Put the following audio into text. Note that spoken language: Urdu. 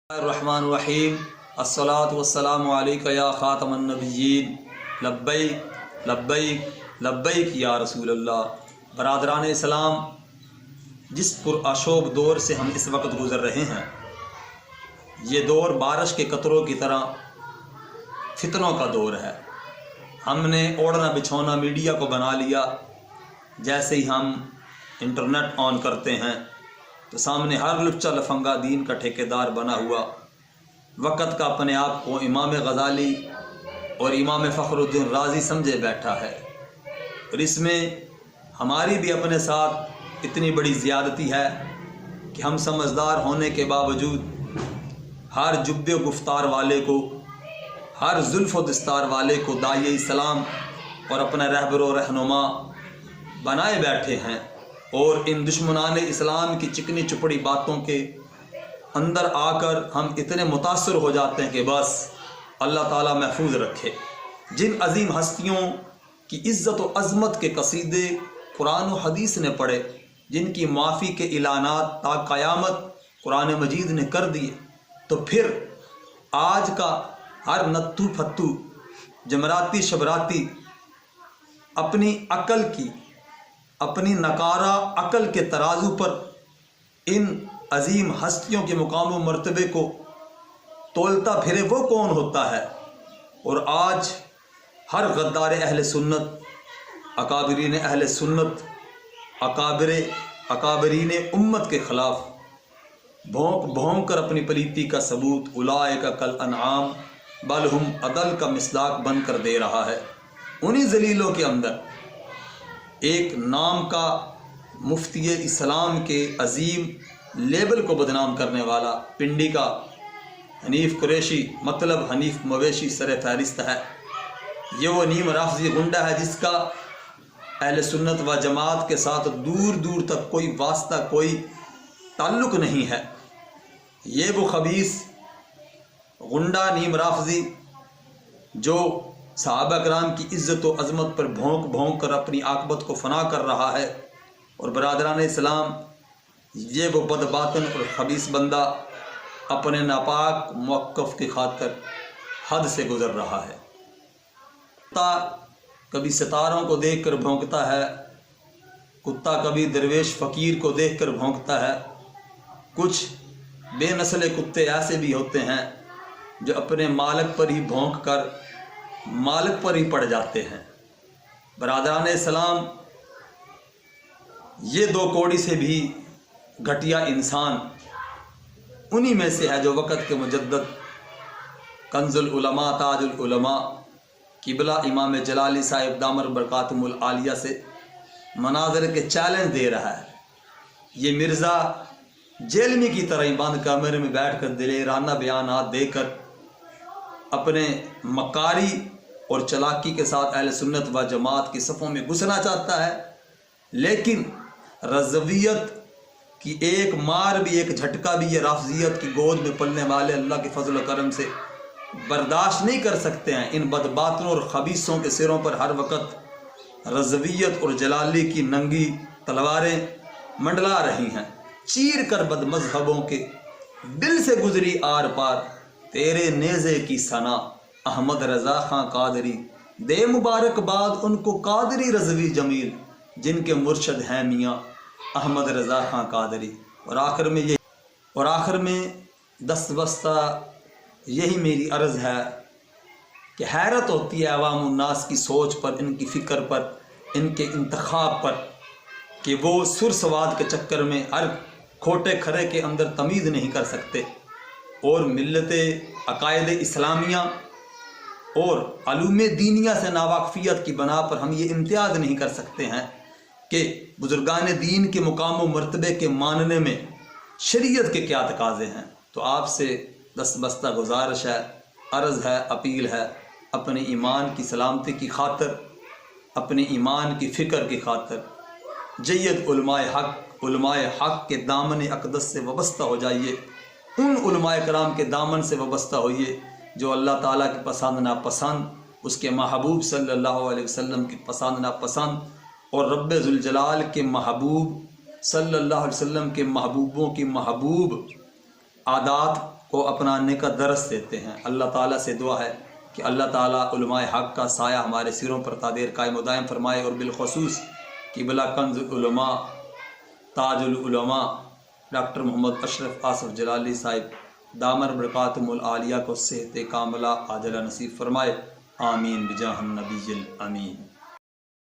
الرحمن الرحیم الصلاۃ والسلام علیکہ یا خاتم النبیین لبیک لبیک لبیک یا رسول اللہ۔ برادران اسلام، جس پرآشوب دور سے ہم اس وقت گزر رہے ہیں، یہ دور بارش کے قطروں کی طرح فتنوں کا دور ہے۔ ہم نے اوڑھنا بچھونا میڈیا کو بنا لیا۔ جیسے ہی ہم انٹرنیٹ آن کرتے ہیں تو سامنے ہر لچا لفنگا دین کا ٹھیکیدار بنا ہوا وقت کا اپنے آپ کو امام غزالی اور امام فخر الدین رازی سمجھے بیٹھا ہے، اور اس میں ہماری بھی اپنے ساتھ اتنی بڑی زیادتی ہے کہ ہم سمجھدار ہونے کے باوجود ہر جب و گفتار والے کو، ہر زلف و دستار والے کو داعی اسلام اور اپنا رہبر و رہنما بنائے بیٹھے ہیں، اور ان دشمنان اسلام کی چکنی چپڑی باتوں کے اندر آ کر ہم اتنے متاثر ہو جاتے ہیں کہ بس اللہ تعالیٰ محفوظ رکھے۔ جن عظیم ہستیوں کی عزت و عظمت کے قصیدے قرآن و حدیث نے پڑھے، جن کی معافی کے اعلانات تا قیامت قرآن مجید نے کر دیے، تو پھر آج کا ہر نتھو پھتو جمراتی شبراتی اپنی عقل کی، اپنی نکارہ عقل کے ترازو پر ان عظیم ہستیوں کے مقام و مرتبے کو تولتا پھرے وہ کون ہوتا ہے؟ اور آج ہر غدار اہل سنت، اکابرین اہل سنت، اکابرین امت کے خلاف بھونک بھونک کر اپنی پلیتی کا ثبوت اولئک کالانعام بل ہم اضل کا مصداق بن کر دے رہا ہے۔ انہی ذلیلوں کے اندر ایک نام کا مفتی اسلام کے عظیم لیبل کو بدنام کرنے والا پنڈی کا حنیف قریشی، مطلب حنیف مویشی، سر فہرست ہے۔ یہ وہ نیم رافضی گنڈا ہے جس کا اہل سنت و جماعت کے ساتھ دور دور تک کوئی واسطہ، کوئی تعلق نہیں ہے۔ یہ وہ خبیث گنڈا نیم رافضی جو صحابہ کرام کی عزت و عظمت پر بھونک بھونک کر اپنی عاقبت کو فنا کر رہا ہے، اور برادران اسلام، یہ وہ بد باطن اور خبیث بندہ اپنے ناپاک موقف کی خاطر حد سے گزر رہا ہے۔ کتا کبھی ستاروں کو دیکھ کر بھونکتا ہے، کتا کبھی درویش فقیر کو دیکھ کر بھونکتا ہے۔ کچھ بے نسل کتے ایسے بھی ہوتے ہیں جو اپنے مالک پر ہی بھونک کر مالک پر ہی پڑ جاتے ہیں۔ برادران اسلام، یہ دو کوڑی سے بھی گھٹیا انسان انہی میں سے ہے جو وقت کے مجدد کنز العلماء تاج العلماء قبلہ امام جلالی صاحب دامر برکاتہم العالیہ سے مناظر کے چیلنج دے رہا ہے۔ یہ مرزا جیلمی کی طرح ہی بند کمرے میں بیٹھ کر دلیرانہ بیانات دے کر اپنے مکاری اور چلاکی کے ساتھ اہل سنت و جماعت کی صفوں میں گھسنا چاہتا ہے، لیکن رضویت کی ایک مار بھی، ایک جھٹکا بھی یہ رافضیت کی گود میں پلنے والے اللہ کے فضل و کرم سے برداشت نہیں کر سکتے ہیں۔ ان بدباطنوں اور خبیثوں کے سروں پر ہر وقت رضویت اور جلالی کی ننگی تلواریں منڈلا رہی ہیں۔ چیر کر بد مذہبوں کے دل سے گزری آر پار، تیرے نیزے کی ثنا احمد رضا خاں قادری، دے مبارکباد ان کو قادری رضوی جمیل جن کے مرشد ہیں میاں احمد رضا خاں قادری۔ اور آخر میں دست بستہ یہی میری عرض ہے کہ حیرت ہوتی ہے عوام الناس کی سوچ پر، ان کی فکر پر، ان کے انتخاب پر، کہ وہ سر سواد کے چکر میں ہر کھوٹے کھرے کے اندر تمیز نہیں کر سکتے، اور ملت عقائد اسلامیہ اور علوم دینیہ سے ناواقفیت کی بنا پر ہم یہ امتیاز نہیں کر سکتے ہیں کہ بزرگان دین کے مقام و مرتبے کے ماننے میں شریعت کے کیا تقاضے ہیں۔ تو آپ سے دست بستہ گزارش ہے، عرض ہے، اپیل ہے، اپنے ایمان کی سلامتی کی خاطر، اپنے ایمان کی فکر کی خاطر جید علماء حق کے دامن اقدس سے وابستہ ہو جائیے، ان علماء کرام کے دامن سے وابستہ ہوئیے جو اللہ تعالیٰ کی پسند ناپسند، اس کے محبوب صلی اللہ علیہ وسلم کی پسند ناپسند، اور رب ذوالجلال کے محبوب صلی اللہ علیہ وسلم کے محبوبوں کی محبوب عادات کو اپنانے کا درس دیتے ہیں۔ اللہ تعالیٰ سے دعا ہے کہ اللہ تعالیٰ علماء حق کا سایہ ہمارے سروں پر تعدیر قائم و دائم فرمائے، اور بالخصوص قبلہ کنز العلماء تاج العلماء ڈاکٹر محمد اشرف آصف جلالی صاحب دامر برکاتہم العالیہ کو صحت کاملہ عاجلہ نصیب فرمائے، آمین بجاہ النبی الامین۔